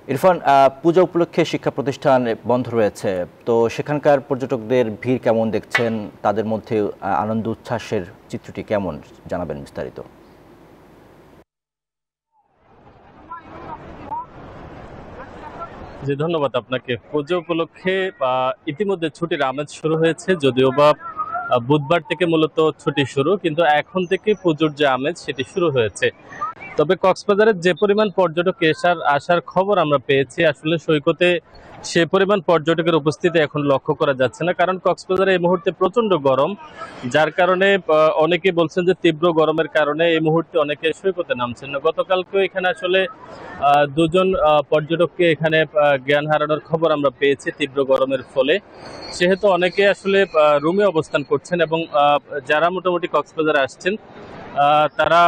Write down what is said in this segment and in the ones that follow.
ইরফান, পূজা উপলক্ষে শিক্ষা প্রতিষ্ঠান বন্ধ রয়েছে, তো সেখানকার পর্যটকদের ভিড় কেমন দেখছেন? তাদের মধ্যে আনন্দ উচ্ছ্বাসের চিত্রটি কেমন, জানাবেন বিস্তারিত। জি, ধন্যবাদ আপনাকে। পুজো উপলক্ষে ইতিমধ্যে ছুটির আমেজ শুরু হয়েছে, যদিও বা বুধবার থেকে মূলত ছুটি শুরু, কিন্তু এখন থেকে পুজোর যে আমেজ সেটি শুরু হয়েছে। তবে কক্সবাজারের যে পরিমাণ পর্যটক আসার খবর আমরা পেয়েছি, আসলে সৈকতে সে পরিমাণ পর্যটকের উপস্থিতি এখন লক্ষ্য করা যাচ্ছে না, কারণ কক্সবাজারে এই মুহূর্তে প্রচন্ড গরম, যার কারণে অনেকে বলছেন যে তীব্র গরমের কারণে এই মুহূর্তে অনেকে সৈকতে নামছেন না। গতকালকে এখানে আসলে দুজন পর্যটককে এখানে জ্ঞান হারানোর খবর আমরা পেয়েছি তীব্র গরমের ফলে। সেহেতু অনেকে আসলে রুমে অবস্থান করছেন, এবং যারা মোটামুটি কক্সবাজারে আসছেন তারা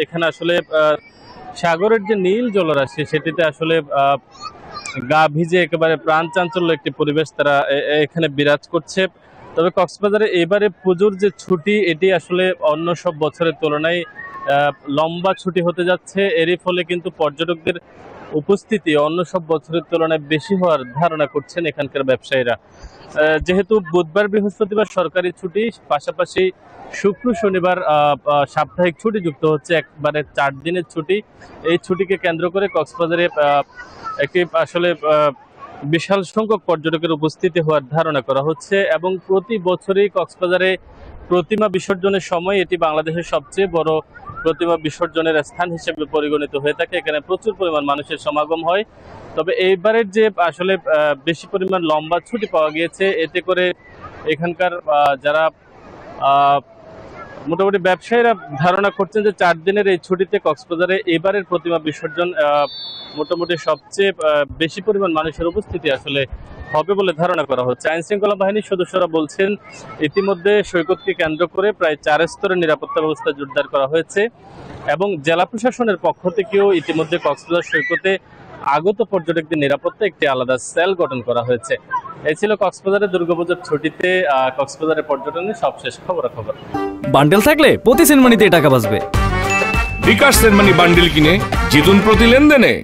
এখানে আসলে সাগরের যে নীল জলরাশি সেটিতে আসলে গা ভিজে একেবারে প্রাণ চাঞ্চল্য একটি পরিবেশ তারা এখানে বিরাজ করছে। তবে কক্সবাজারে এবারে পুজোর যে ছুটি, এটি আসলে অন্য সব বছরের তুলনায় লম্বা ছুটি হতে যাচ্ছে। এরই ফলে কিন্তু পর্যটকদের উপস্থিতি অন্য সব বছরের তুলনায় বেশি হওয়ার ধারণা করছেন এখানকার ব্যবসায়ীরা। যেহেতু বুধবার বৃহস্পতিবার সরকারি ছুটি, পাশাপাশি শুক্র শনিবার সাপ্তাহিক ছুটি যুক্ত হচ্ছে, একবারে 4 দিনের ছুটি। এই ছুটিকে কেন্দ্র করে কক্সবাজারে একটি আসলে বিশাল সংখ্যক পর্যটকের উপস্থিতি হওয়ার ধারণা করা হচ্ছে, এবং প্রতি বছরই কক্সবাজারে প্রতিমা বিসর্জনের সময় এটি বাংলাদেশের সবচেয়ে বড় প্রতিমা বিসর্জনের স্থান হিসেবে পরিগণিত হয়ে থাকে। এখানে প্রচুর পরিমাণ মানুষের সমাগম হয়। তবে এইবারের যে আসলে বেশি পরিমাণ লম্বা ছুটি পাওয়া গিয়েছে, এতে করে এখানকার যারা মোটামুটি ব্যবসায়ীরা ধারণা করছেন যে 4 দিনের এই ছুটিতে কক্সবাজারে এবারের প্রতিমা বিসর্জন মোটামুটি সবচেয়ে বেশি পরিমাণ মানুষের উপস্থিতি আসলে হবে বলে ধারণা করা হচ্ছে। আইন শৃঙ্খলা বাহিনীর সদস্যরা বলছেন ইতিমধ্যে সৈকতকে কেন্দ্র করে প্রায় 4 স্তরের নিরাপত্তা ব্যবস্থা জোরদার করা হয়েছে, এবং জেলা প্রশাসনের পক্ষ থেকেও ইতিমধ্যে কক্সবাজার সৈকতে আগত পর্যটকদের নিরাপত্তা একটি আলাদা সেল গঠন করা হয়েছে। এই ছিল কক্সবাজারের দুর্গাপূজার ছুটিতে কক্সবাজারের পর্যটনের সবশেষ খবরাখবর। বান্ডেল থাকলে প্রতি সেনমানিতে টাকা বাঁচবে। বিকাশ সেনমানি বান্ডেল কিনে জিতুন প্রতি লেনদেনে।